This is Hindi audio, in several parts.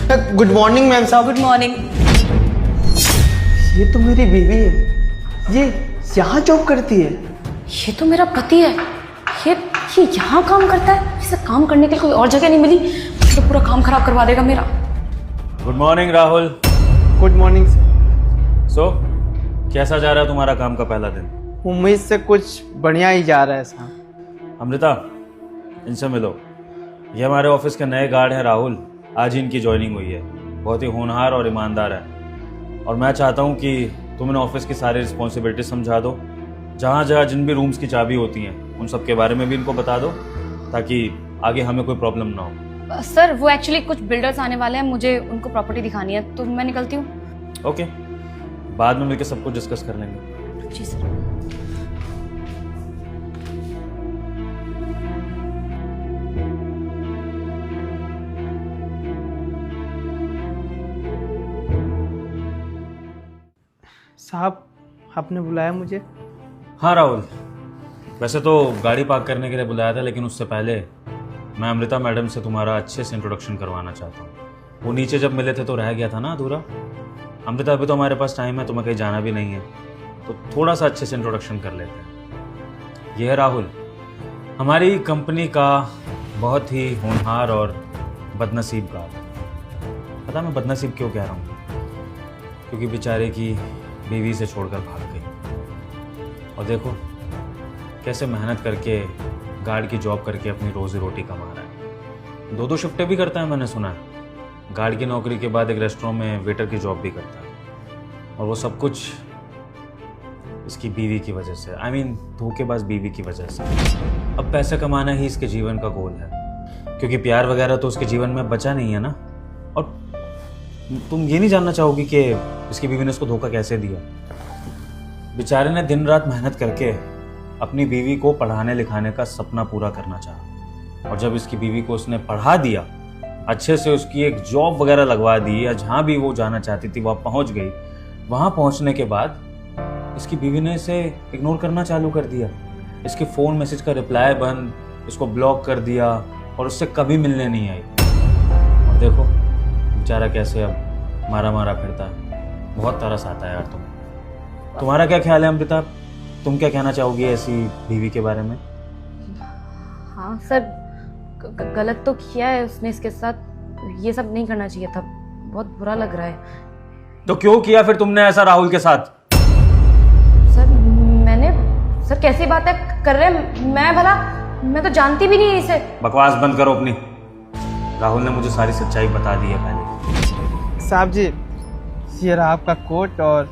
गुड मॉर्निंग मैम साहब। Good morning. ये तो मेरी बीवी है, ये यहाँ जॉब करती है। ये तो मेरा पति है। ये यहाँ काम करता है। इसे काम करने के लिए कोई और जगह नहीं मिली, तो पूरा काम खराब करवा देगा मेरा। Good morning Rahul. Good morning sir. So कैसा जा रहा है तुम्हारा काम का पहला दिन? उम्मीद से कुछ बढ़िया ही जा रहा है साहब। अमृता, इनसे मिलो। ये हमारे ऑफिस के नए गार्ड हैं राहुल। आज ही इनकी ज्वाइनिंग हुई है। बहुत ही होनहार और ईमानदार है, और मैं चाहता हूँ कि तुम इन्हें ऑफिस की सारी रिस्पॉन्सिबिलिटी समझा दो। जहाँ जहाँ जिन भी रूम्स की चाबी होती हैं उन सब के बारे में भी इनको बता दो, ताकि आगे हमें कोई प्रॉब्लम ना हो। सर वो एक्चुअली कुछ बिल्डर्स आने वाले हैं, मुझे उनको प्रॉपर्टी दिखानी है, तो मैं निकलती हूँ। ओके, बाद में मिलकर सब कुछ डिस्कस कर लेंगे। जी सर। साहब आपने बुलाया मुझे? हाँ राहुल, वैसे तो गाड़ी पार्क करने के लिए बुलाया था, लेकिन उससे पहले मैं अमृता मैडम से तुम्हारा अच्छे से इंट्रोडक्शन करवाना चाहता हूँ। वो नीचे जब मिले थे तो रह गया था ना अधूरा। अमृता, अभी तो हमारे पास टाइम है, तुम्हें कहीं जाना भी नहीं है, तो थोड़ा सा अच्छे से इंट्रोडक्शन कर लेते हैं। ये है राहुल, हमारी कंपनी का बहुत ही होनहार और बदनसीब गार्ड। पता मैं बदनसीब क्यों कह रहा हूँ? क्योंकि बेचारे की बीवी से छोड़कर भाग गई, और देखो कैसे मेहनत करके गार्ड की जॉब करके अपनी रोजी रोटी कमा रहा है। 2-2 शिफ्टें भी करता है, मैंने सुना है। गार्ड की नौकरी के बाद एक रेस्टोरेंट में वेटर की जॉब भी करता है, और वो सब कुछ इसकी बीवी की वजह से, आई मीन धोखेबाज बीवी की वजह से। अब पैसा कमाना ही इसके जीवन का गोल है, क्योंकि प्यार वगैरह तो उसके जीवन में बचा नहीं है ना। और तुम ये नहीं जानना चाहोगी कि इसकी बीवी ने उसको धोखा कैसे दिया। बेचारे ने दिन रात मेहनत करके अपनी बीवी को पढ़ाने लिखाने का सपना पूरा करना चाहा, और जब इसकी बीवी को उसने पढ़ा दिया, अच्छे से उसकी एक जॉब वगैरह लगवा दी, या जहाँ भी वो जाना चाहती थी वहाँ पहुँच गई, वहाँ पहुँचने के बाद इसकी बीवी ने इसे इग्नोर करना चालू कर दिया। इसके फ़ोन मैसेज का रिप्लाई बंद, इसको ब्लॉक कर दिया, और उससे कभी मिलने नहीं आई। और देखो बेचारा कैसे अब मारा मारा फिरता है। बहुत तरस आता है यार तुम्हारा क्या ख्याल है अमृता? तुम क्या कहना चाहोगी ऐसी बीवी के बारे में? हाँ सर, गलत तो किया है उसने इसके साथ, ये सब नहीं करना चाहिए था। बहुत बुरा लग रहा है। तो क्यों किया फिर तुमने ऐसा राहुल के साथ? सर कैसी बातें कर रहे हैं? मैं तो जानती भी नहीं इसे। बकवास बंद करो अपनी। राहुल ने मुझे सारी सच्चाई बता दी है पहले। साहब जी, ये रहा आपका कोट और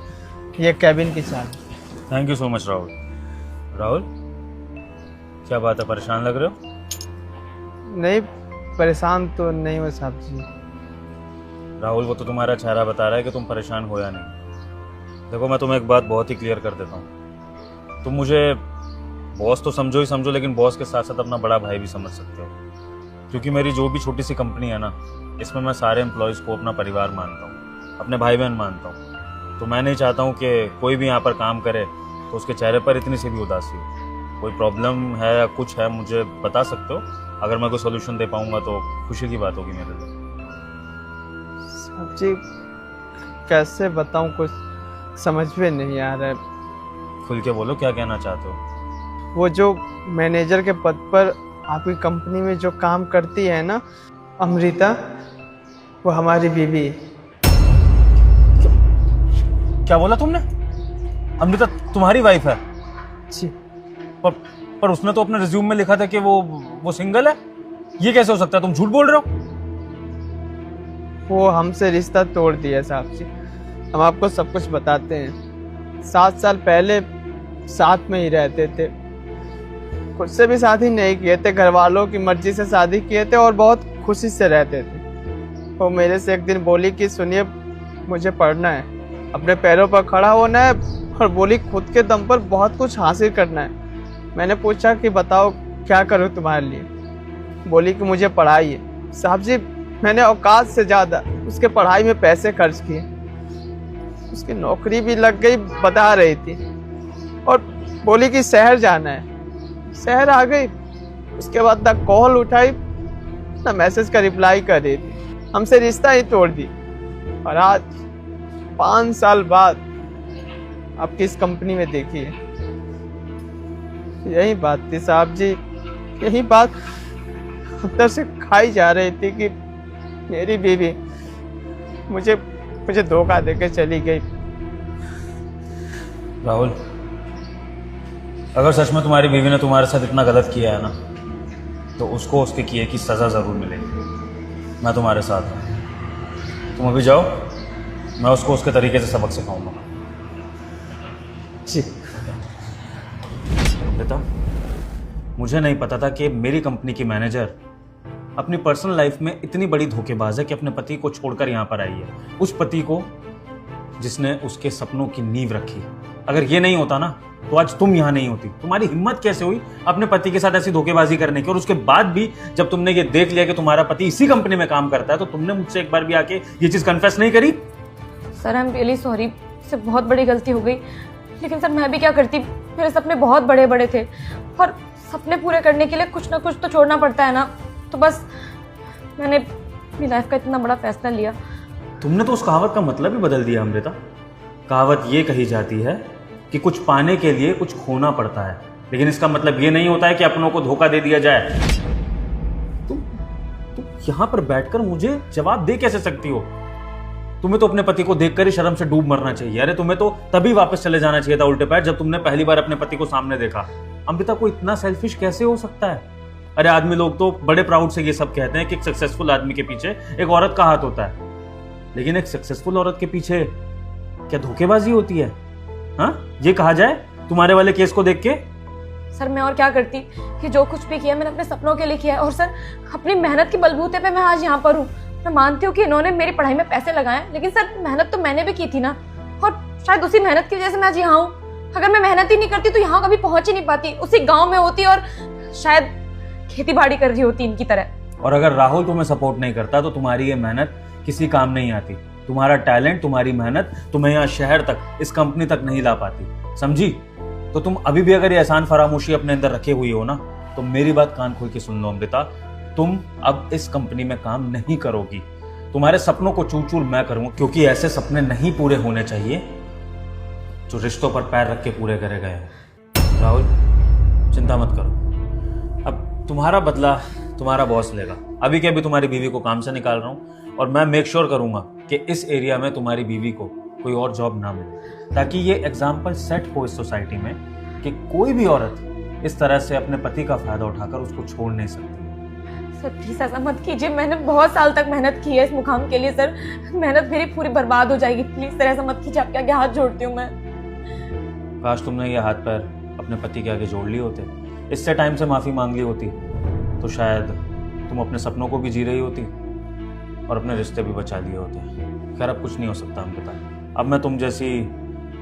ये कैबिन की चाबी। Thank you so much Rahul. Rahul, क्या बात है, परेशान लग रहे हो? नहीं, परेशान तो नहीं हो साहब जी। राहुल, वो तो तुम्हारा चेहरा बता रहा है कि तुम परेशान हो या नहीं। देखो, मैं तुम्हें एक बात बहुत ही क्लियर कर देता हूँ। तुम मुझे बॉस तो समझो ही समझो, लेकिन बॉस के साथ साथ अपना बड़ा भाई भी समझ सकते हो, क्योंकि मेरी जो भी छोटी सी कंपनी है ना, इसमें मैं सारे एम्प्लॉयज़ को अपना परिवार मानता हूँ, अपने भाई बहन मानता हूँ। तो मैं नहीं चाहता हूँ कि कोई भी यहाँ पर काम करे तो उसके चेहरे पर इतनी सी भी उदासी हो। कोई प्रॉब्लम है या कुछ है, मुझे बता सकते हो। अगर मैं कोई सोल्यूशन दे पाऊँगा तो खुशी की बात होगी मेरे लिए। साहब जी कैसे बताऊँ, कुछ समझ में नहीं आ रहा है। खुल के बोलो, क्या कहना चाहते हो? वो जो मैनेजर के पद पर आपकी कंपनी में जो काम करती है ना, अमृता, वो हमारी बीवी है। क्या बोला तुमने? अमृता तुम्हारी वाइफ है? जी। पर उसने तो अपने रिज्यूम में लिखा था कि वो सिंगल है। ये कैसे हो सकता है? तुम झूठ बोल रहे हो। वो हमसे रिश्ता तोड़ दिया साहब जी। हम आपको सब कुछ बताते हैं। 7 साल पहले साथ में ही रहते थे, खुद से भी शादी नहीं किए थे, घर वालों की मर्जी से शादी किए थे और बहुत खुशी से रहते थे। वो मेरे से एक दिन बोली कि सुनिए, मुझे पढ़ना है, अपने पैरों पर खड़ा होना है, और बोली खुद के दम पर बहुत कुछ हासिल करना है। मैंने पूछा कि बताओ क्या करूं तुम्हारे लिए? बोली कि मुझे पढ़ाइए। साहब जी, मैंने औकात से ज़्यादा उसके पढ़ाई में पैसे खर्च किए। उसकी नौकरी भी लग गई, बता रही थी, और बोली कि शहर जाना है। शहर आ गई, उसके बाद ना कॉल उठाई ना मैसेज का रिप्लाई कर रही थी। हमसे रिश्ता ही तोड़ दी। और आज 5 साल बाद आपकी इस कंपनी में देखिए, यही बात थी साहब जी, यही बात अंदर से खाई जा रही थी कि मेरी बीवी मुझे धोखा देके चली गई। राहुल, अगर सच में तुम्हारी बीवी ने तुम्हारे साथ इतना गलत किया है ना, तो उसको उसके किए की सज़ा ज़रूर मिलेगी। मैं तुम्हारे साथ हूँ। तुम अभी जाओ, मैं उसको उसके तरीके से सबक सिखाऊंगा। जी बेटा, मुझे नहीं पता था कि मेरी कंपनी की मैनेजर अपनी पर्सनल लाइफ में इतनी बड़ी धोखेबाज है कि अपने पति को छोड़कर यहाँ पर आई है। उस पति को जिसने उसके सपनों की नींव रखी। अगर ये नहीं होता ना, तो आज तुम यहाँ नहीं होती। तुम्हारी हिम्मत कैसे हुई अपने पति के साथ ऐसी धोखेबाजी करने की? और उसके बाद भी जब तुमने ये देख लिया कि तुम्हारा पति इसी कंपनी में काम करता है, तो तुमने मुझसे एक बार भी आके ये चीज कन्फेस नहीं करी? Sir I am really sorry, इससे बहुत बड़ी गलती हो गई। लेकिन सर मैं भी क्या करती, मेरे सपने बहुत बड़े बड़े थे और सपने पूरे करने के लिए कुछ ना कुछ तो छोड़ना पड़ता है ना। तो बस मैंने अपनी लाइफ का इतना बड़ा फैसला लिया। तुमने तो उस कहावत का मतलब ही बदल दिया अमृता। कहावत ये कही जाती है कि कुछ पाने के लिए कुछ खोना पड़ता है, लेकिन इसका मतलब ये नहीं होता है कि अपनों को धोखा दे दिया जाए। तुम यहाँ पर बैठकर मुझे जवाब दे कैसे सकती हो? तुम्हें तो अपने पति को देखकर ही शर्म से डूब मरना चाहिए। अरे तुम्हें तो तभी वापस चले जाना चाहिए था उल्टे पैर, जब तुमने पहली बार अपने पति को सामने देखा। अमृता को इतना सेल्फिश कैसे हो सकता है? अरे आदमी लोग तो बड़े प्राउड से ये सब कहते हैं कि एक सक्सेसफुल आदमी के पीछे एक औरत का हाथ होता है, लेकिन एक सक्सेसफुल औरत के पीछे क्या धोखेबाजी होती है? हाँ, ये कहा जाए तुम्हारे वाले केस को देख के। सर मैं और क्या करती कि जो कुछ भी किया मैंने अपने सपनों के लिए किया है। और सर अपनी मेहनत के बलबूते पे मैं आज यहाँ पर हूँ। मैं मानती हूँ कि इन्होंने मेरी पढ़ाई में पैसे लगाए, लेकिन सर मेहनत तो मैंने भी की थी ना, और शायद उसी मेहनत की वजह से मैं आज यहाँ हूँ। अगर मैं मेहनत ही नहीं करती तो यहाँ कभी पहुंच ही नहीं पाती। उसी गाँव में होती और शायद खेती बाड़ी कर रही होती इनकी तरह। और अगर राहुल तुम्हें सपोर्ट नहीं करता तो तुम्हारी ये मेहनत किसी काम नहीं आती। तुम्हारा टैलेंट, तुम्हारी मेहनत तुम्हें यहाँ शहर तक, इस कंपनी तक नहीं ला पाती, समझी? तो तुम अभी भी अगर ये एहसान फरामोशी अपने अंदर रखे हुई हो ना, तो मेरी बात कान खोल के सुन लो अमृता। तुम अब इस कंपनी में काम नहीं करोगी। तुम्हारे सपनों को चूर चूर मैं करूंगा, क्योंकि ऐसे सपने नहीं पूरे होने चाहिए जो रिश्तों पर पैर रख के पूरे करे गए हैं। राहुल, चिंता मत करो, अब तुम्हारा बदला तुम्हारा बॉस लेगा। अभी के अभी तुम्हारी बीवी को काम से निकाल रहा हूँ, और मैं मेक श्योर करूंगा कि इस एरिया में तुम्हारी बीवी को कोई और जॉब ना मिले, ताकि ये एग्जाम्पल सेट हो इस सोसाइटी में कि कोई भी औरत इस तरह से अपने पति का फायदा उठाकर उसको छोड़ नहीं सकती। सर प्लीज ऐसा मत कीजिए, मैंने बहुत साल तक मेहनत की है इस मुकाम के लिए। सर मेहनत मेरी पूरी बर्बाद हो जाएगी। प्लीज सर ऐसा मत कीजिए, आपके आगे हाथ जोड़ती हूँ मैं। काश तुमने ये हाथ पैर अपने पति के आगे जोड़ लिए होते, इससे टाइम से माफी मांग ली होती, तो शायद तुम अपने सपनों को भी जी रही होती और अपने रिश्ते भी बचा लिए होते। खैर अब कुछ नहीं हो सकता अमृता। अब मैं तुम जैसी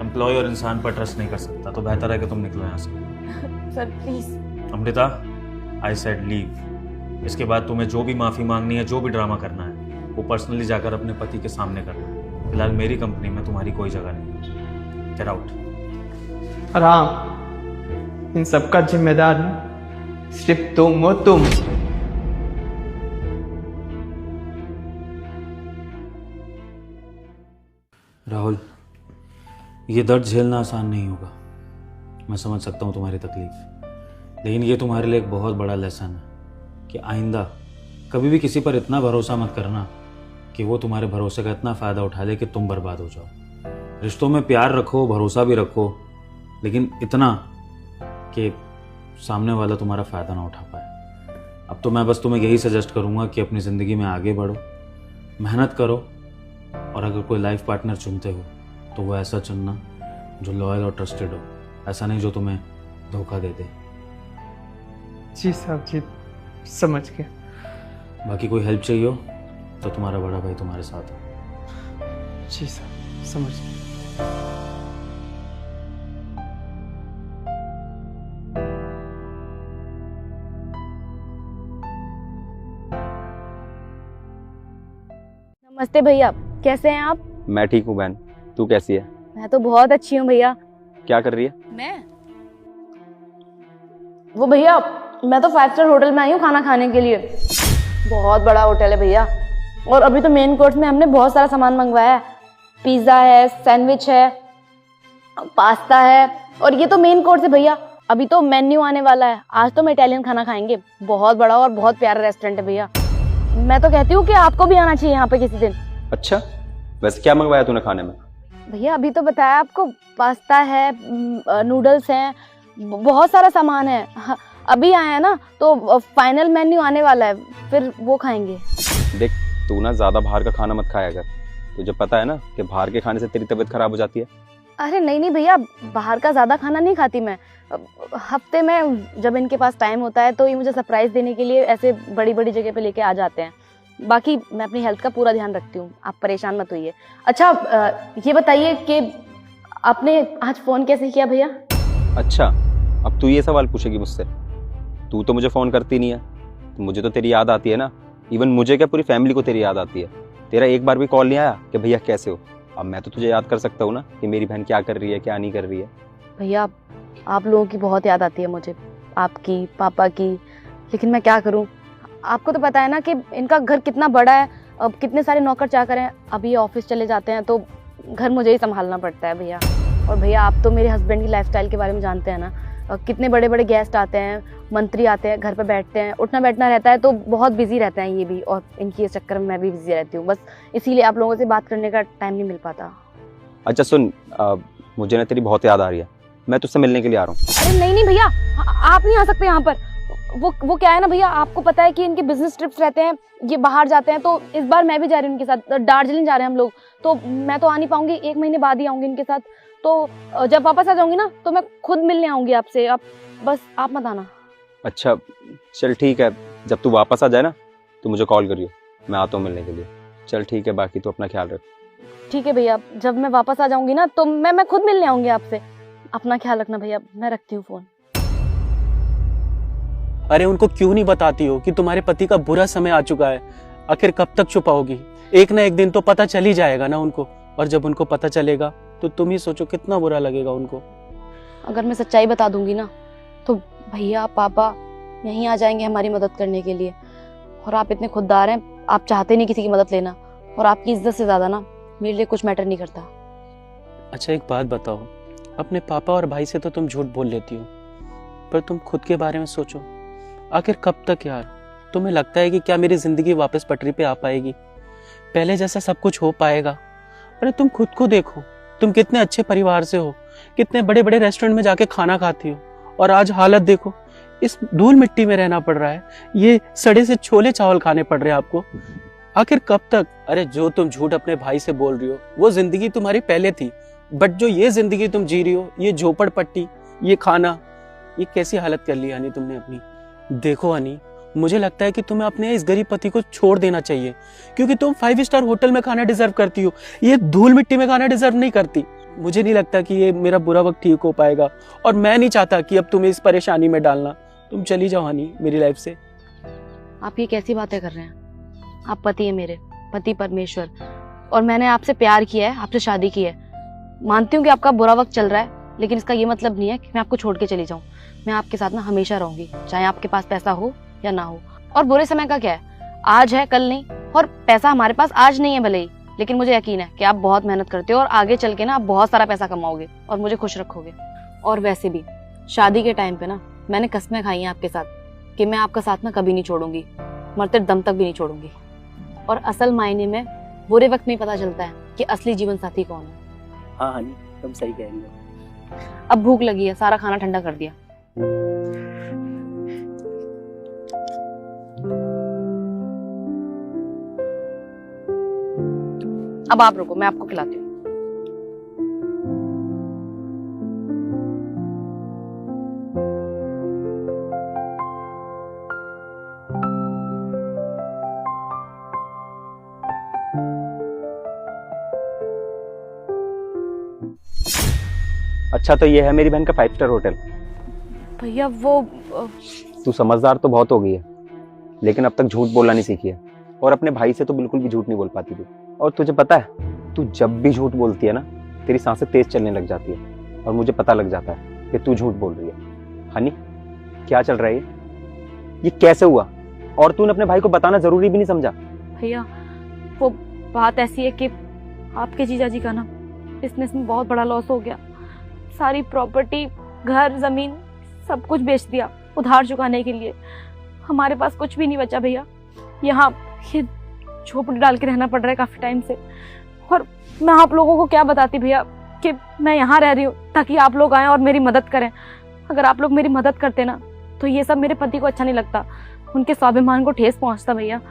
एम्प्लॉय और इंसान पर ट्रस्ट नहीं कर सकता, तो बेहतर है कि तुम निकलो यहाँ से। Sir please. Amrita, I said leave. इसके बाद तुम्हें जो भी माफी मांगनी है, जो भी ड्रामा करना है, वो पर्सनली जाकर अपने पति के सामने करना। फिलहाल मेरी कंपनी में तुम्हारी कोई जगह नहीं। Get out. राम, इन सबका जिम्मेदार सिर्फ तुम हो। तुम राहुल, ये दर्द झेलना आसान नहीं होगा। मैं समझ सकता हूँ तुम्हारी तकलीफ, लेकिन ये तुम्हारे लिए एक बहुत बड़ा लेसन है कि आइंदा कभी भी किसी पर इतना भरोसा मत करना कि वो तुम्हारे भरोसे का इतना फ़ायदा उठा ले कि तुम बर्बाद हो जाओ। रिश्तों में प्यार रखो, भरोसा भी रखो, लेकिन इतना कि सामने वाला तुम्हारा फ़ायदा ना उठा पाए। अब तो मैं बस तुम्हें यही सजेस्ट करूँगा कि अपनी ज़िंदगी में आगे बढ़ो, मेहनत करो, और अगर कोई लाइफ पार्टनर चुनते हो तो वो ऐसा चुनना जो लॉयल और ट्रस्टेड हो, ऐसा नहीं जो तुम्हें धोखा दे दे। जी साहब जी, समझ गया। बाकी कोई हेल्प चाहिए हो तो तुम्हारा बड़ा भाई तुम्हारे साथ है। जी साहब, समझ गया। नमस्ते भैया, कैसे हैं आप? मैं ठीक हूँ बहन, तू कैसी है? मैं तो बहुत अच्छी हूँ भैया। क्या कर रही है? वो भैया, मैं तो 5 स्टार होटल में आई हूँ खाना खाने के लिए। बहुत बड़ा होटल है भैया। और अभी तो मेन कोर्स में हमने बहुत सारा सामान मंगवाया है। पिज्ज़ा है, सैंडविच है, पास्ता है, और ये तो मेन कोर्स है भैया। अभी तो मेन्यू आने वाला है। आज तो हम इटालियन खाना खाएंगे। बहुत बड़ा और बहुत प्यारा रेस्टोरेंट है भैया। मैं तो कहती हूँ कि आपको भी आना चाहिए यहाँ पे किसी दिन। अच्छा, वैसे क्या मंगवाया तूने खाने में? भैया अभी तो बताया आपको, पास्ता है, नूडल्स हैं, बहुत सारा सामान है। हाँ, अभी आया है ना, तो फाइनल मेन्यू आने वाला है, फिर वो खाएंगे। देख, तू ना ज्यादा बाहर का खाना मत खाया कर। तुझे पता है ना कि बाहर के खाने से तेरी तबीयत खराब हो जाती है। अरे नहीं नहीं भैया, बाहर का ज़्यादा खाना नहीं खाती मैं। हफ्ते में जब इनके पास टाइम होता है तो ये मुझे सरप्राइज़ देने के लिए ऐसे बड़ी बड़ी जगह पे लेके आ जाते हैं। बाकी मैं अपनी हेल्थ का पूरा ध्यान रखती हूँ, आप परेशान मत होइए। अच्छा, ये बताइए कि आपने आज फ़ोन कैसे किया भैया? अच्छा, अब तू ये सवाल पूछेगी मुझसे? तू तो मुझे फ़ोन करती नहीं है, तो मुझे तो तेरी याद आती है ना। इवन मुझे क्या, पूरी फैमिली को तेरी याद आती है। तेरा एक बार भी कॉल नहीं आया कि भैया कैसे हो? अब मैं तो तुझे याद कर सकता हूँ ना कि मेरी बहन क्या कर रही है, क्या नहीं कर रही है। भैया आप लोगों की बहुत याद आती है मुझे, आपकी, पापा की, लेकिन मैं क्या करूं? आपको तो पता है ना कि इनका घर कितना बड़ा है, अब कितने सारे नौकर चाकर हैं। अभी ये ऑफिस चले जाते हैं तो घर मुझे ही संभालना पड़ता है भैया। और भैया आप तो मेरे हस्बैंड की लाइफस्टाइल के बारे में जानते हैं ना, कितने बड़े बड़े गेस्ट आते हैं, मंत्री आते हैं, घर पे बैठते हैं, उठना बैठना रहता है, तो बहुत बिजी रहते हैं ये भी, और इनकी इस चक्कर में मैं भी बिजी रहती हूँ। बस इसीलिए आप लोगों से बात करने का टाइम नहीं मिल पाता। अच्छा सुन, मुझे ना तेरी बहुत याद आ रही है, मैं तुझसे मिलने के लिए आ रहा हूँ। अरे नहीं नहीं भैया, आप नहीं आ सकते यहाँ पर। वो क्या है ना भैया, आपको पता है कि इनके बिजनेस ट्रिप्स रहते हैं, ये बाहर जाते हैं, तो इस बार मैं भी जा रही हूँ उनके साथ। दार्जिलिंग जा रहे हैं हम लोग, तो मैं तो आ नहीं पाऊंगी, 1 महीने बाद ही आऊंगी इनके साथ। तो जब वापस आ जाऊंगी ना, तो मैं खुद मिलने आऊंगी आपसे। आप मत आना। अच्छा चल ठीक है, जब तू वापस आ जाए ना तो मुझे कॉल करियो, मैं आता हूँ मिलने के लिए। चल ठीक है, बाकी तो अपना ख्याल रख। ठीक है भैया, जब मैं वापस आ जाऊंगी ना, तो मैं खुद मिलने आऊंगी आपसे। अपना ख्याल रखना भैया, मैं रखती हूँ फोन। अरे उनको क्यों नहीं बताती हो कि तुम्हारे पति का बुरा समय आ चुका है? आखिर कब तक छुपाओगी? एक ना एक दिन तो पता चल ही जाएगा ना उनको, और जब उनको पता चलेगा तो तुम ही सोचो कितना बुरा लगेगा उनको। अगर मैं सच्चाई बता दूंगी ना, तो भैया पापा यहीं आ जाएंगे हमारी मदद करने के लिए। और आप इतने खुददार हैं, आप चाहते नहीं किसी की मदद लेना, और आपकी इज्जत से ज्यादा ना मेरे लिए कुछ मैटर नहीं करता। अच्छा एक बात बताओ, अपने पापा और भाई से तो तुम झूठ बोल लेती हो, पर तुम खुद के बारे में सोचो। आखिर कब तक यार? तुम्हें लगता है कि क्या मेरी जिंदगी वापस पटरी पे आ पाएगी? पहले जैसा सब कुछ हो पाएगा? अरे तुम खुद को देखो, तुम कितने अच्छे परिवार से हो, कितने बड़े बड़े रेस्टोरेंट में जाके खाना खाती हो, और आज हालत देखो, इस धूल मिट्टी में रहना पड़ रहा है, ये सड़े से छोले चावल खाने पड़ रहे हैं आपको। आखिर कब तक? अरे जो तुम झूठ अपने भाई से बोल रही हो वो जिंदगी तुम्हारी पहले थी, बट जो ये जिंदगी तुम जी रही हो, ये झोपड़पट्टी, ये खाना, ये कैसी हालत कर ली हनी तुमने अपनी। देखो हनी, मुझे लगता है कि तुम्हें अपने इस गरीब पति को छोड़ देना चाहिए, क्योंकि तुम 5 स्टार होटल में खाना डिजर्व करती हो, ये धूल मिट्टी में खाना डिजर्व नहीं करती। मुझे नहीं लगता कि ये मेरा बुरा वक्त ठीक हो पाएगा, और मैं नहीं चाहता कि अब तुम्हें इस परेशानी में डालना। तुम चली जाओ हनी मेरी लाइफ से। आप ये कैसी बातें कर रहे हैं? आप पति है मेरे, पति परमेश्वर, और मैंने आपसे प्यार किया है, आपसे शादी की है। मानती हूँ कि आपका बुरा वक्त चल रहा है, लेकिन इसका ये मतलब नहीं है कि मैं आपको छोड़ के चली जाऊँ। मैं आपके साथ ना हमेशा रहूंगी, चाहे आपके पास पैसा हो या ना हो। और बुरे समय का क्या है, आज है कल नहीं, और पैसा हमारे पास आज नहीं है भले ही, लेकिन मुझे यकीन है कि आप बहुत मेहनत करते हो, और आगे चल के ना आप बहुत सारा पैसा कमाओगे और मुझे खुश रखोगे। और वैसे भी शादी के टाइम पे ना मैंने कसमें खाई हैं आपके साथ कि मैं आपका साथ ना कभी नहीं छोड़ूंगी, मरते दम तक भी नहीं छोड़ूंगी। और असल मायने में बुरे वक्त में पता चलता है कि असली जीवन साथी कौन है। हाँ हनी, तुम सही कह रही हो। अब भूख लगी है, सारा खाना ठंडा कर दिया। अब आप रुको, मैं आपको खिलाती हूँ। अच्छा तो ये है मेरी बहन का 5 स्टार होटल। भैया वो तू समझदार तो बहुत हो गई है, लेकिन अब तक झूठ बोलना नहीं सीखी है, और अपने भाई से तो बिल्कुल भी झूठ नहीं बोल पाती तू। और तुझे पता है, तू जब भी झूठ बोलती है ना, तेरी सांसें तेज चलने लग जाती है, और मुझे पता लग जाता है कि तू झूठ बोल रही है। हनी क्या चल रहा है ये कैसे हुआ? और तूने अपने भाई को बताना जरूरी भी नहीं समझा? भैया वो बात ऐसी है कि आपके जीजा जी का ना बिजनेस में बहुत बड़ा लॉस हो गया। सारी प्रॉपर्टी, घर, जमीन सब कुछ बेच दिया उधार चुकाने के लिए। हमारे पास कुछ भी नहीं बचा भैया। यहाँ ये झोपड़ी डाल के रहना पड़ रहा है काफी टाइम से। और मैं आप लोगों को क्या बताती भैया कि मैं यहाँ रह रही हूँ ताकि आप लोग आएं और मेरी मदद करें। अगर आप लोग मेरी मदद करते ना तो ये सब मेरे पति को अच्छा नहीं लगता, उनके स्वाभिमान को ठेस पहुंचता भैया।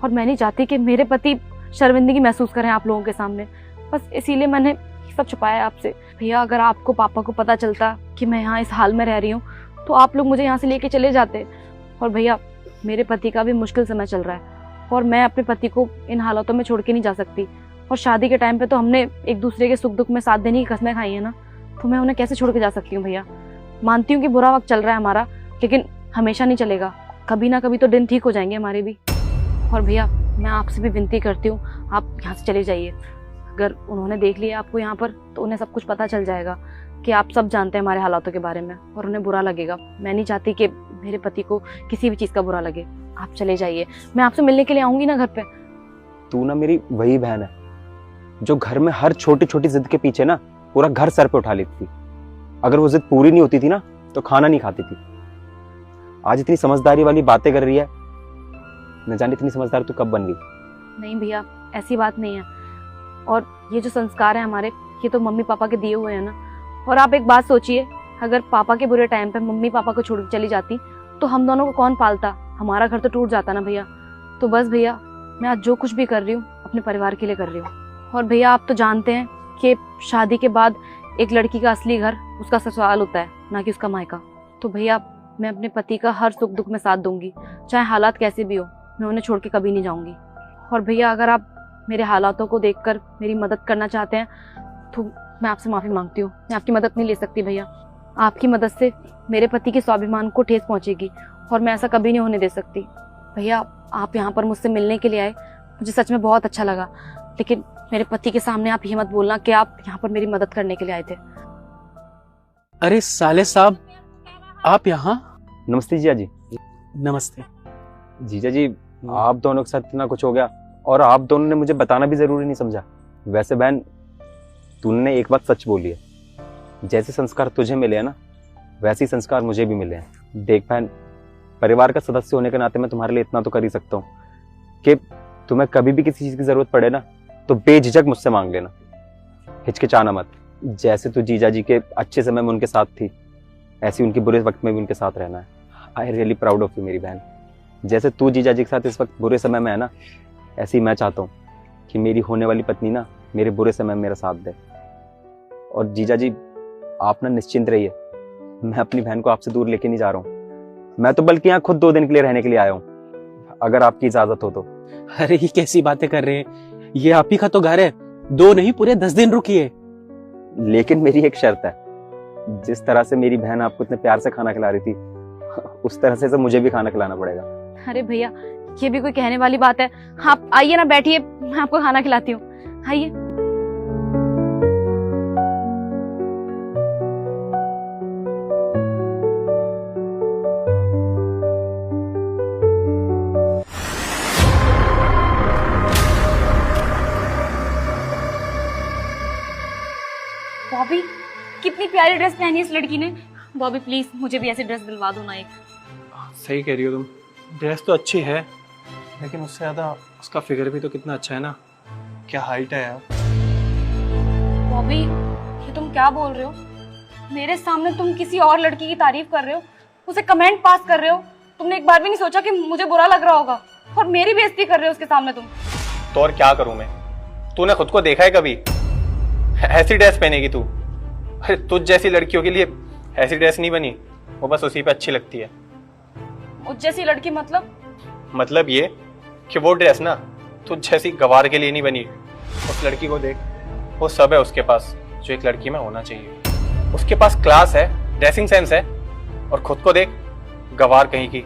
और मैं नहीं चाहती कि मेरे पति शर्मिंदगी महसूस करें आप लोगों के सामने। बस इसीलिए मैंने ये सब छुपाया आपसे। भैया अगर आपको पापा को पता चलता कि मैं यहाँ इस हाल में रह रही हूँ तो आप लोग मुझे यहाँ से लेके चले जाते। और भैया मेरे पति का भी मुश्किल समय चल रहा है और मैं अपने पति को इन हालातों में छोड़ के नहीं जा सकती। और शादी के टाइम पे तो हमने एक दूसरे के सुख दुख में साथ देने की कसमें खाई है ना, तो मैं उन्हें कैसे छोड़ के जा सकती हूँ भैया। मानती हूँ कि बुरा वक्त चल रहा है हमारा, लेकिन हमेशा नहीं चलेगा। कभी ना कभी तो दिन ठीक हो जाएंगे हमारे भी। और भैया मैं आपसे भी विनती करती हूँ, आप यहाँ से चले जाइए। अगर उन्होंने देख लिया आपको यहाँ पर तो उन्हें सब कुछ पता चल जाएगा कि आप सब जानते हैं हमारे हालातों के बारे में और उन्हें बुरा लगेगा। मैं नहीं चाहती कि मेरे पति को किसी भी चीज़ का बुरा लगे। आप चले जाइए, मैं आपसे मिलने के लिए आऊँगी ना घर पे। तू ना मेरी वही बहन है जो घर में हर छोटी छोटी जिद के पीछे ना पूरा घर सर पे उठा लेती थी। अगर वो जिद पूरी नहीं होती थी ना तो खाना नहीं खाती थी। आज इतनी समझदारी वाली बातें कर रही है, न जाने इतनी समझदार तू कब बन गई। नहीं भैया ऐसी बात नहीं है। और ये जो संस्कार है हमारे, ये तो मम्मी पापा के दिए हुए हैं ना। और आप एक बात सोचिए, अगर पापा के बुरे टाइम पे मम्मी पापा को छोड़ के चली जाती तो हम दोनों को कौन पालता? हमारा घर तो टूट जाता ना भैया। तो बस भैया मैं आज जो कुछ भी कर रही हूँ अपने परिवार के लिए कर रही हूँ। और भैया आप तो जानते हैं कि शादी के बाद एक लड़की का असली घर उसका ससुराल होता है, ना कि उसका मायका। तो भैया मैं अपने पति का हर सुख दुख में साथ दूंगी, चाहे हालात कैसे भी हो। मैं उन्हें छोड़ के कभी नहीं जाऊंगी। और भैया अगर आप मेरे हालातों को देखकर मेरी मदद करना चाहते हैं तो मैं आपसे माफ़ी मांगती हूँ। मैं आपकी मदद नहीं ले सकती भैया। आपकी मदद से मेरे पति के स्वाभिमान को ठेस पहुँचेगी और मैं ऐसा कभी नहीं होने दे सकती। भैया आप यहाँ पर मुझसे मिलने के लिए आए, मुझे सच में बहुत अच्छा लगा। लेकिन मेरे पति के सामने आप ये मत बोलना कि आप यहाँ पर मेरी मदद करने के लिए आए थे। अरे साले साहब, आप यहाँ? नमस्ते जीजा जी। नमस्ते। जीजा जी आप दोनों के साथ इतना कुछ हो गया और आप दोनों ने मुझे बताना भी जरूरी नहीं समझा। वैसे बहन तूने एक बात सच बोली है, जैसे संस्कार तुझे मिले हैं ना वैसे ही संस्कार मुझे भी मिले हैं। देख बहन, परिवार का सदस्य होने के नाते मैं तुम्हारे लिए इतना तो कर ही सकता हूँ कि तुम्हें कभी भी किसी चीज की जरूरत पड़े ना तो बेझिझक मुझसे मांग लेना, हिचकिचाना मत। जैसे तू जीजा जी के अच्छे समय में उनके साथ थी, ऐसे उनके बुरे वक्त में भी उनके साथ रहना है। I really proud of you मेरी बहन। जैसे तू जीजा जी के साथ इस वक्त बुरे समय में है ना, ऐसे ही मैं चाहता हूँ कि मेरी होने वाली पत्नी ना मेरे बुरे समय में मेरा साथ दे। और जीजा जी आप ना निश्चिंत रहिए, मैं अपनी बहन को आपसे दूर लेके नहीं जा रहा हूँ। मैं तो बल्कि यहाँ खुद 2 दिन के लिए रहने के लिए आया हूँ, अगर आपकी इजाजत हो तो। अरे ये कैसी बातें कर रहे हैं? ये आप ही का तो घर है, 2 नहीं पूरे 10 दिन रुकिए। लेकिन मेरी एक शर्त है, जिस तरह से मेरी बहन आपको इतने प्यार से खाना खिला रही थी उस तरह से मुझे भी खाना खिलाना पड़ेगा। अरे भैया ये भी कोई कहने वाली बात है? आप आइए ना, बैठिए, मैं आपको खाना खिलाती हूँ। आइए। बॉबी कितनी प्यारी ड्रेस पहनी है इस लड़की ने। बॉबी प्लीज मुझे भी ऐसी ड्रेस दिलवा दो ना एक। सही कह रही हो तुम, ड्रेस तो अच्छी है लेकिन उससे ज़्यादा उसका फिगर भी तो कितना अच्छा है ना। क्या हाइट है यार। बॉबी ये तुम क्या बोल रहे हो? मेरे सामने तुम किसी और लड़की की तारीफ कर रहे हो, उसे कमेंट पास कर रहे हो। तुमने एक बार भी नहीं सोचा कि मुझे बुरा लग रहा होगा और मेरी बेइज्जती कर रहे हो उसके सामने तुम। तो और क्या करूं मैं? तूने खुद को देखा है कभी? ऐसी ड्रेस पहनेगी तू? अरे तुझ जैसी लड़कियों के लिए ऐसी ड्रेस नहीं बनी, वो बस उसी पे अच्छी लगती है। मुझ जैसी लड़की मतलब ये कि वो ड्रेस ना तुझ जैसी गवार के लिए नहीं बनी। उस लड़की को देख, वो सब है उसके पास जो एक लड़की में होना चाहिए। उसके पास क्लास है, ड्रेसिंग सेंस है, और खुद को देख, गवार कहीं की।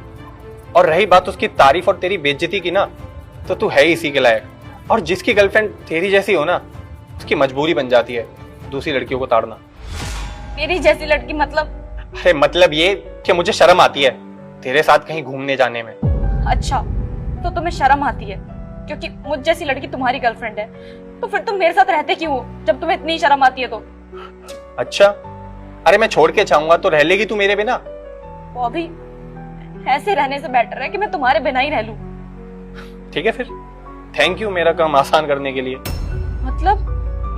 और रही बात उसकी तारीफ और तेरी बेइज्जती की ना, तो तू है ही इसी के लायक। और जिसकी गर्लफ्रेंड तेरी जैसी हो ना, उसकी मजबूरी बन जाती है दूसरी लड़कियों को ताड़ना। मेरी जैसी लड़की अरे मतलब ये कि मुझे शर्म आती है तेरे साथ कहीं घूमने जाने में। अच्छा तो तुम्हें शर्म आती है? क्योंकि मुझ जैसी लड़की तुम्हारी गर्लफ्रेंड है। तो फिर तुम मेरे साथ रहते क्यों हो जब तुम्हें इतनी शर्म आती है तो? अच्छा, अरे मैं छोड़ के जाऊंगा तो रह लेगी तू मेरे बिना? बॉबी, ऐसे रहने से बेटर है कि मैं तुम्हारे बिना ही रह लूं। ठीक है फिर, थैंक यू मेरा काम आसान करने के लिए।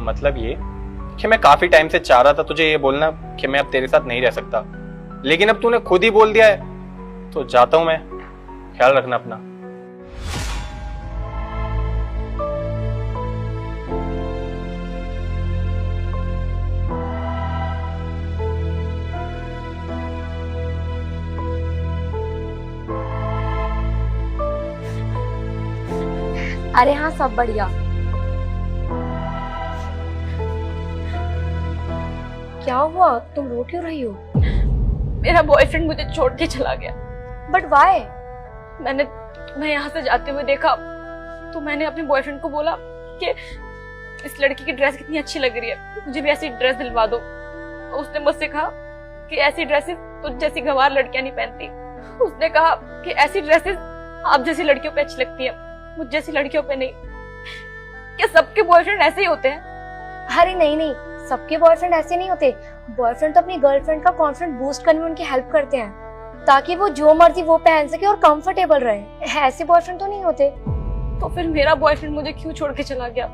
मतलब ये कि मैं काफी टाइम से चाह रहा था तुझे ये बोलना कि मैं अब तेरे साथ नहीं रह सकता, लेकिन अब तूने खुद ही बोल दिया है तो जाता हूं मैं। ख्याल रखना अपना। अरे हाँ, सब बढ़िया। क्या हुआ, तुम रो क्यों रही हो? मेरा बॉयफ्रेंड मुझे छोड़ के चला गया। But why? मैंने तुम्हें यहाँ से जाते हुए देखा तो मैंने अपने बॉयफ्रेंड को बोला कि इस लड़की की ड्रेस कितनी अच्छी लग रही है, मुझे भी ऐसी ड्रेस दिलवा दो। तो उसने मुझसे कहा कि ऐसी ड्रेसेस तुझ जैसी गंवार लड़कियां नहीं पहनती। उसने कहा कि ऐसी ड्रेसेस आप जैसी लड़कियों पे अच्छी लगती है, मुझ जैसी लड़कियों पे नहीं। क्या सबके बॉयफ्रेंड ऐसे ही होते हैं? अरे नहीं नहीं, सबके बॉयफ्रेंड ऐसे नहीं होते। बॉयफ्रेंड तो अपनी गर्लफ्रेंड का कॉन्फिडेंस बूस्ट करने में उनकी हेल्प करते हैं ताकि वो जो मर्जी वो पहन सके और कंफर्टेबल रहे। ऐसे बॉयफ्रेंड तो नहीं होते। तो फिर मेरा बॉयफ्रेंड मुझे क्यों छोड़ के चला गया?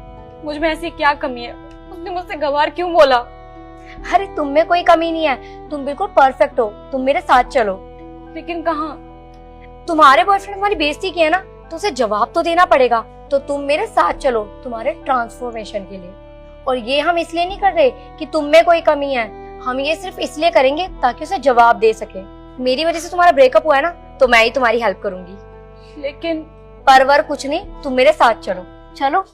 मुझ में ऐसी क्या कमी है? उसने मुझसे गंवार क्यों बोला? अरे तुम में कोई कमी नहीं है, तुम बिल्कुल परफेक्ट हो। तुम मेरे साथ चलो। लेकिन कहाँ? तुम्हारे बॉयफ्रेंड ने हमारी बेइज्जती की है ना, तो उसे जवाब तो देना पड़ेगा। तो तुम मेरे साथ चलो तुम्हारे ट्रांसफॉर्मेशन के लिए। और ये हम इसलिए नहीं कर रहे कि तुम में कोई कमी है, हम ये सिर्फ इसलिए करेंगे ताकि उसे जवाब दे सके। मेरी वजह से तुम्हारा ब्रेकअप हुआ है ना, तो मैं ही तुम्हारी हेल्प करूंगी। लेकिन परवर कुछ नहीं, तुम मेरे साथ चलो। चलो।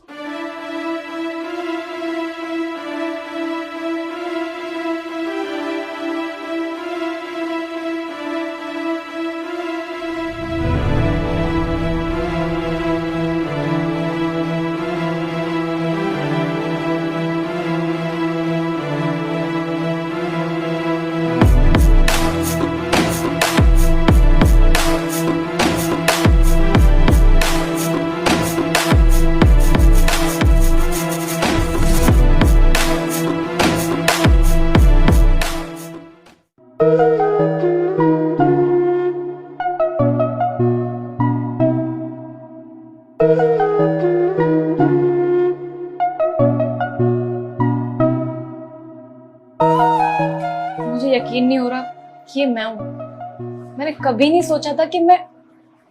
मुझे यकीन नहीं हो रहा कि ये मैं हूँ। मैंने कभी नहीं सोचा था कि मैं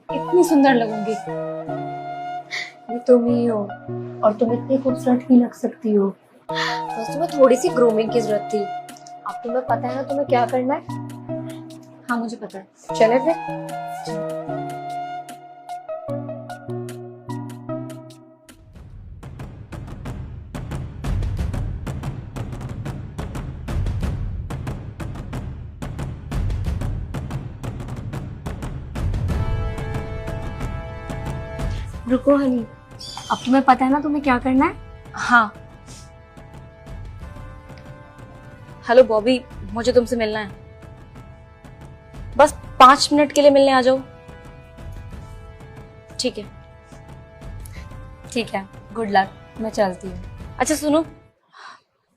इतनी सुंदर लगूंगी। ये तुम ही हो और तुम इतनी खूबसूरत भी लग सकती हो। बस तुम्हें थोड़ी सी ग्रूमिंग की जरूरत थी। अब तुम्हें पता है ना तुम्हें क्या करना है। हाँ, मुझे पता है। चले फिर। रुको हनी, अब तुम्हें पता है ना तुम्हें क्या करना है। हाँ। हेलो बॉबी, मुझे तुमसे मिलना है। बस 5 मिनट के लिए मिलने आ जाओ। ठीक है। ठीक है, गुड लक, मैं चलती हूँ। अच्छा सुनो,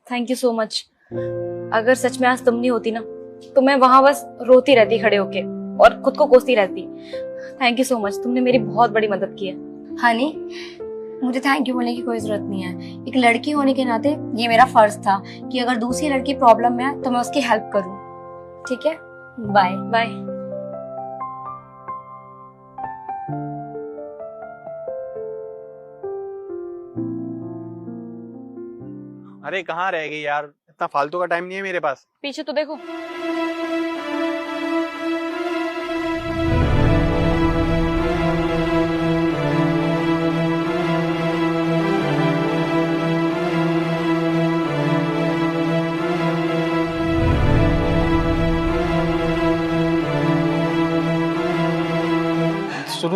थैंक यू सो मच। अगर सच में आज तुम नहीं होती ना, तो मैं वहां बस रोती रहती खड़े होके और खुद को कोसती रहती। थैंक यू सो मच, तुमने मेरी बहुत बड़ी मदद की है। हनी, मुझे थैंक यू बोलने की कोई जरूरत नहीं है। एक लड़की होने के नाते ये मेरा फर्ज था कि अगर दूसरी लड़की प्रॉब्लम में है तो मैं उसकी हेल्प करूँ। ठीक है, बाय बाय। अरे कहाँ रह गई यार, इतना फालतू का टाइम नहीं है मेरे पास। पीछे तो देखो।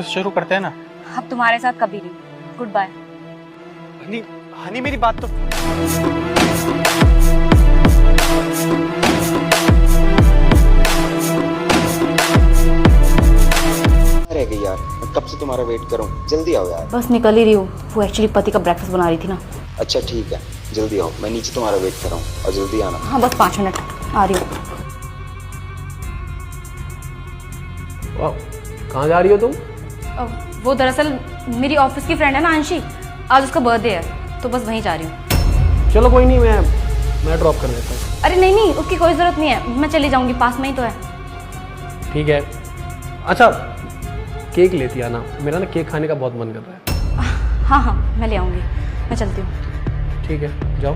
शुरू करते हैं ना। अब तुम्हारे साथ कभी नहीं। Good bye. हनी, हनी मेरी बात तो। रह गई यार, कब से तुम्हारा वेट कर रहा हूँ, जल्दी आओ यार। बस निकल ही रही हूँ, वो एक्चुअली पति का ब्रेकफास्ट बना रही थी ना। अच्छा ठीक है, जल्दी आओ, मैं नीचे तुम्हारा वेट कर रहा हूँ और जल्दी आना। हाँ बस 5 मिनट, आ रही हूँ। कहाँ जा रही हो तुम? वो दरअसल मेरी ऑफिस की फ्रेंड है ना अंशी, आज उसका बर्थडे है तो बस वहीं जा रही हूँ। चलो कोई नहीं, मैं ड्रॉप कर देता हूँ। अरे नहीं नहीं, उसकी कोई ज़रूरत नहीं है, मैं चली जाऊँगी, पास में ही तो है। ठीक है। अच्छा केक लेती आना, मेरा ना केक खाने का बहुत मन कर रहा है। हाँ हाँ मैं ले आऊँगी, मैं चलती हूँ। ठीक है जाओ।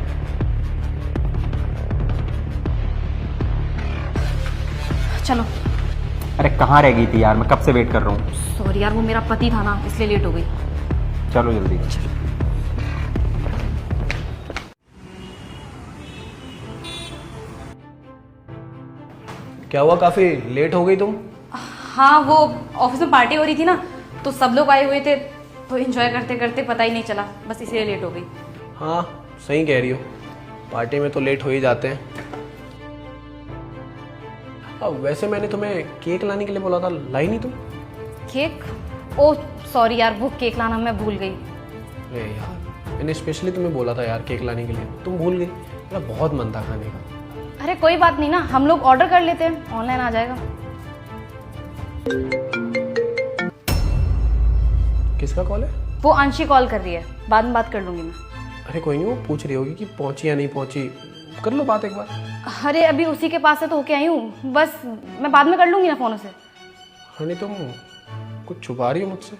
चलो। अरे कहाँ रह गई थी यार, मैं कब से वेट कर रहा हूँ। सॉरी यार, वो मेरा पति था ना, इसलिए लेट हो गई। चलो जल्दी। क्या हुआ, काफी लेट हो गई तुम? हाँ वो ऑफिस में पार्टी हो रही थी ना, तो सब लोग आए हुए थे, तो एंजॉय करते करते पता ही नहीं चला, बस इसलिए लेट हो गई। हाँ सही कह रही हो, पार्टी में तो लेट हो ही जाते हैं। अब वैसे मैंने तुम्हें केक लाने के लिए बोला था, लाई नहीं तुम? केक? ओह सॉरी यार, वो केक लाना मैं भूल गई। अरे यार, मैंने स्पेशली तुम्हें बोला था यार केक लाने के लिए, तुम भूल गई। मेरा बहुत मन था खाने का। अरे कोई बात नहीं ना, हम लोग ऑर्डर कर लेते हैं, ऑनलाइन आ जाएगा। किसका कॉल है? वो अंशी कॉल कर रही है, बाद में बात कर लूंगी मैं। अरे कोई नहीं, वो पूछ रही होगी कि पहुंची या नहीं पहुंची, कर लो बात एक बार। अरे अभी उसी के पास से तो होके आई हूँ, बस मैं बाद में कर लूंगी ना फोन से। हनी तुम कुछ छुपा रही हो मुझसे?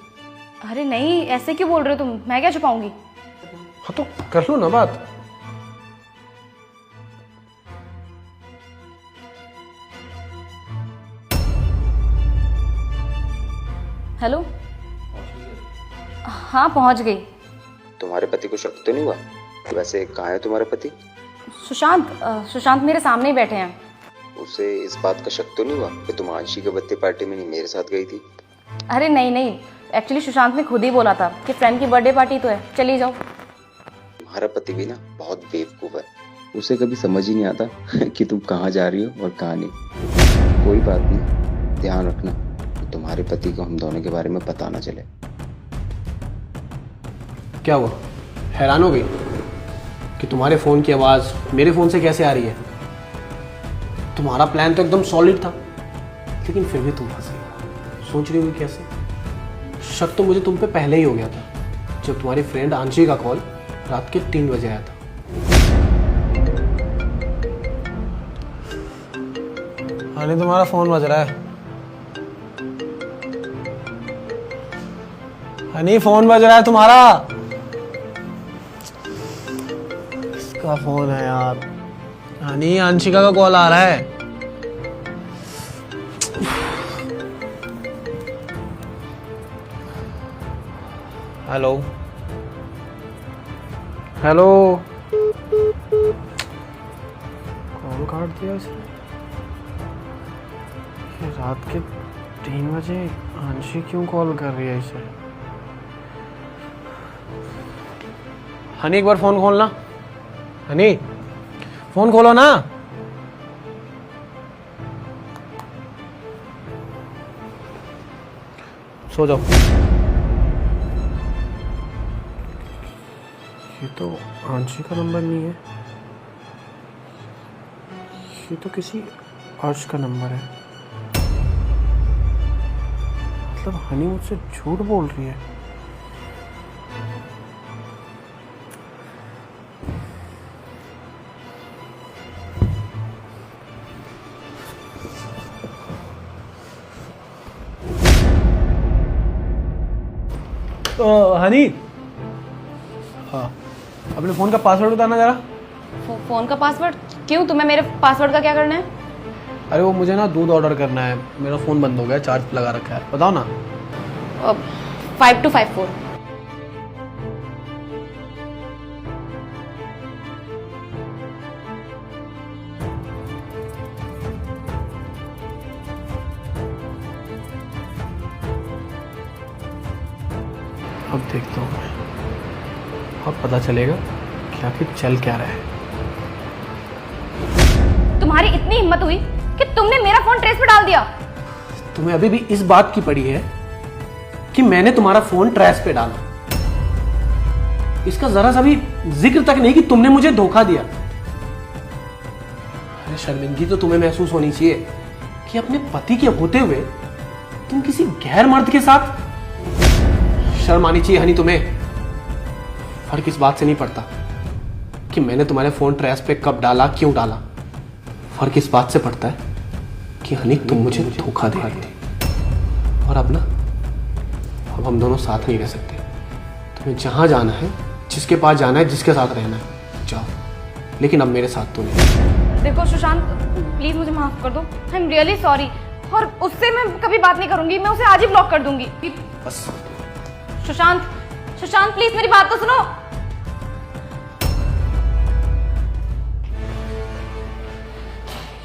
अरे नहीं, ऐसे क्यों बोल रहे हो तुम, मैं क्या छुपाऊंगी। हाँ तो कर लो ना बात। हेलो। हाँ पहुंच गई। तुम्हारे पति को शक तो नहीं हुआ? वैसे कहाँ है तुम्हारा पति? सुशांत मेरे सामने ही बैठे हैं। उसे इस बात का शक तो नहीं हुआ कि तुम आंशी के बर्थडे पार्टी में नहीं मेरे साथ गई थी? अरे नहीं नहीं, एक्चुअली सुशांत ने खुद ही बोला था कि फ्रेंड की बर्थडे पार्टी तो है, चली जाओ। तुम्हारा पति भी ना बहुत बेवकूफ है, उसे कभी समझ ही नहीं आता कि तुम कहाँ जा रही हो और कहाँ नहीं। कोई बात नहीं, ध्यान रखना कि तुम्हारे पति को हम दोनों के बारे में पता ना चले। क्या हुआ, हैरान हो गई कि तुम्हारे फोन की आवाज मेरे फोन से कैसे आ रही है? तुम्हारा प्लान तो एकदम सॉलिड था, लेकिन फिर भी तुम फंस गई। सोच रही हुई कैसे? शक तो मुझे तुम पे पहले ही हो गया था, जब तुम्हारी फ्रेंड आंशी का कॉल रात के 3 बजे आया था। हनी तुम्हारा फोन बज रहा है। हनी फोन बज रहा है तुम्हारा। किसका फोन है यार? हनी अंशिका का कॉल आ रहा है। हेलो हेलो, कॉल काट दिया इसने। ये रात के 3 बजे अंशी क्यों कॉल कर रही है इसे? हनी एक बार फोन खोलना। हनी फोन खोलो ना। सो जाओ। ये तो आंशी का नंबर नहीं है, ये तो किसी अर्श का नंबर है। मतलब हनी मुझसे झूठ बोल रही है। तो हनी, हाँ अपने फोन का पासवर्ड बताना जरा। फोन का पासवर्ड? क्यों, तुम्हें मेरे पासवर्ड का क्या करना है? अरे वो मुझे ना दूध ऑर्डर करना है, मेरा फ़ोन बंद हो गया, चार्ज लगा रखा है, बताओ ना। 5254। अब देखता हूँ मैं, अब पता चलेगा कि आखिर चल क्या रहा है। तुम्हारी इतनी हिम्मत हुई कि तुमने मेरा फोन ट्रेस पे डाल दिया? तुम्हें अभी भी इस बात की पड़ी है कि मैंने तुम्हारा फोन ट्रैश पे डाला। इसका जरा सा भी जिक्र तक नहीं कि तुमने मुझे धोखा दिया। अरे शर्मिंदगी तो तुम्हें महसूस होनी चाहिए कि अपने पति के होते हुए तुम किसी गैर मर्द के साथ। शर्म आनी चाहिए हनी तुम्हें। फर्क इस बात से नहीं पड़ता कि मैंने तुम्हारे फोन ट्रैश पे कब डाला, क्यों डाला। फर्क इस बात से पड़ता है कि हनी तुम मुझे धोखा दे रही थी। और अब हम दोनों साथ नहीं रह सकते। तुम्हें जहां जाना है, जिसके पास जाना है, जिसके साथ रहना है, जाओ, लेकिन अब मेरे साथ तो नहीं। देखो सुशांत, प्लीज मुझे माफ कर दो। I am really sorry. और उससे मैं कभी बात नहीं करूंगी, मैं उसे आज ही ब्लॉक कर दूंगी। बस सुशांत, सुशांत प्लीज मेरी बात तो सुनो।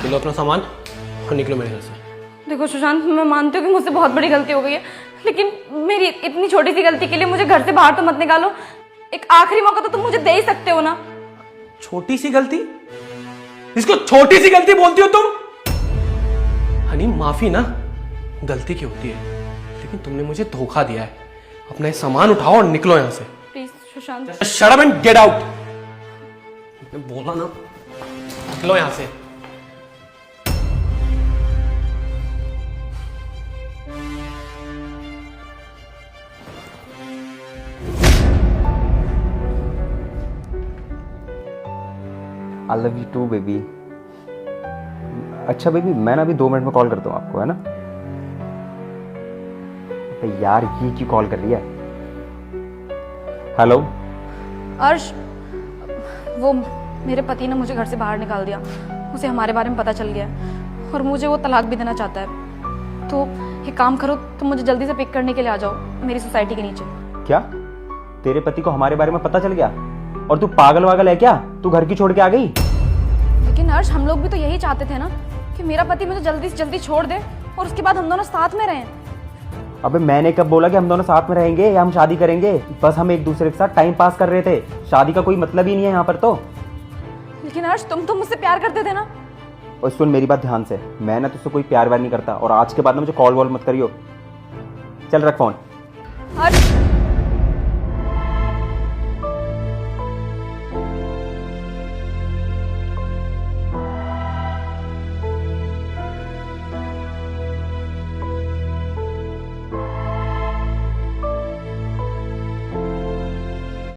लो अपना सामान और निकलो मेरे घर से। देखो सुशांत, मैं मानती हूँ कि मुझसे बहुत बड़ी गलती हो गई है, लेकिन मेरी इतनी छोटी सी गलती के लिए मुझे घर से बाहर तो मत निकालो। एक आखिरी मौका तो तुम मुझे दे ही सकते हो ना। छोटी सी गलती? इसको छोटी सी गलती बोलती हो तुम? हनी, माफी ना गलती की होती है, लेकिन तुमने मुझे धोखा दिया है। अपना ये सामान उठाओ और निकलो यहां से। Please Sushant. Shut up and get out. बोला ना, निकलो यहां से। I love you too baby. अच्छा बेबी, मैं ना अभी 2 मिनट में कॉल करता हूँ आपको, है ना? तो यार ये क्यों कॉल कर रही है? हेलो अर्श, वो मेरे पति ने मुझे घर से बाहर निकाल दिया। उसे हमारे बारे में पता चल गया है और मुझे वो तलाक भी देना चाहता है। तो एक काम करो, तुम मुझे जल्दी से पिक करने के लिए आ जाओ मेरी सोसाइटी के नीचे। क्या तेरे पति को हमारे बारे में पता चल गया? और तू पागल वागल है क्या? तू घर की छोड़ के आ गई? लेकिन हर्ष, हम लोग भी तो यही चाहते थे ना कि मेरा पति मुझे जल्दी से जल्दी छोड़ दे और उसके बाद हम दोनों साथ में रहें। अबे मैंने कब बोला कि हम दोनों साथ में रहेंगे या हम शादी करेंगे? बस हम एक दूसरे के साथ टाइम पास कर रहे थे। शादी का कोई मतलब ही नहीं है यहाँ पर तो। लेकिन हर्ष, तुम तो मुझसे प्यार करते थे ना। और सुन मेरी बात ध्यान से, मैं ना तुझसे कोई प्यार व्यार नहीं करता और आज के बाद ना मुझे कॉल वॉल मत करियो। चल रख फोन। हर्ष,